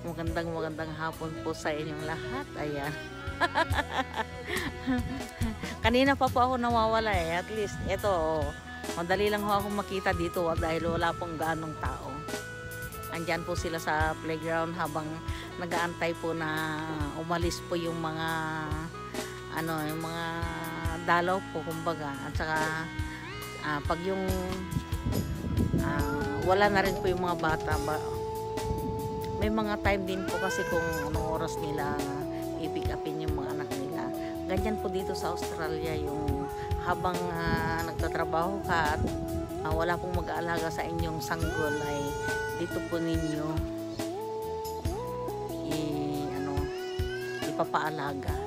Magandang hapon po sa inyong lahat. Ayan. Kanina pa po ako nawawala eh. At least ito, madali lang ho ako makita dito dahil wala pong ganong tao. Andyan po sila sa playground habang nag-aantay po na umalis po yung mga yung mga dalaw po kumbaga. At saka pag yung wala na rin po yung mga bata may mga time din po kasi kung anong oras nila i-pick upin yung mga anak nila. Ganyan po dito sa Australia, yung habang nagtatrabaho ka at wala pong mag-aalaga sa inyong sanggol ay dito po ninyo ipapaalaga.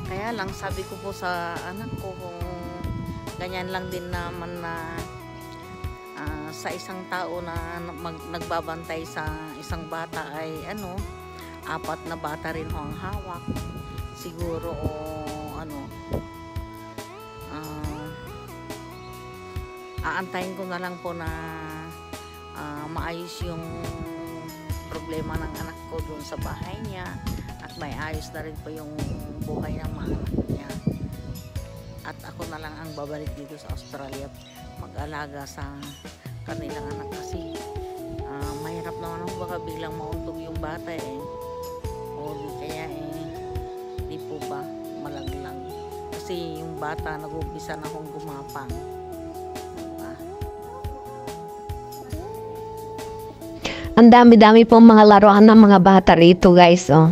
Kaya lang sabi ko po sa anak ko kung ganyan lang din naman na sa isang tao na nagbabantay sa isang bata ay apat na bata rin ho ang hawak siguro aantayin ko na lang po na maayos yung problema ng anak ko doon sa bahay niya at may ayos na rin po yung buhay ng mga anak niya. At ako na lang ang babalik dito sa Australia mag-alaga sa kanilang anak kasi mahirap naman baka biglang mauntog yung bata o di kaya di po ba malaglang kasi yung bata nag-umpisa na akong gumapang, diba? Ang dami-dami pong mga laruan ng mga bata rito, guys, oh.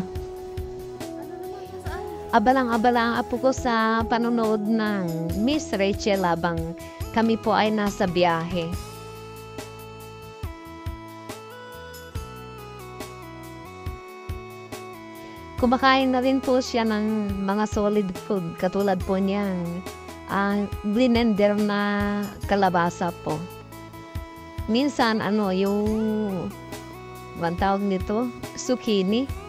Abalang-abala po ko sa panonood ng Miss Rachel habang kami po ay nasa biyahe. Kumakain na rin po siya ng mga solid food katulad po niyang blender na kalabasa po. Minsan yung ang tawag nito, zucchini.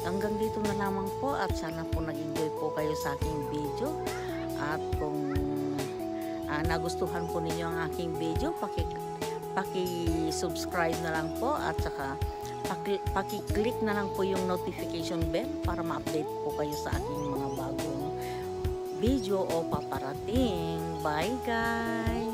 Hanggang dito na lamang po at sana po nag-enjoy po kayo sa aking video at kung nagustuhan po ninyo ang aking video paki-subscribe na lang po at saka paki-click na lang po yung notification bell para ma-update po kayo sa aking mga bagong video o paparating. Bye guys!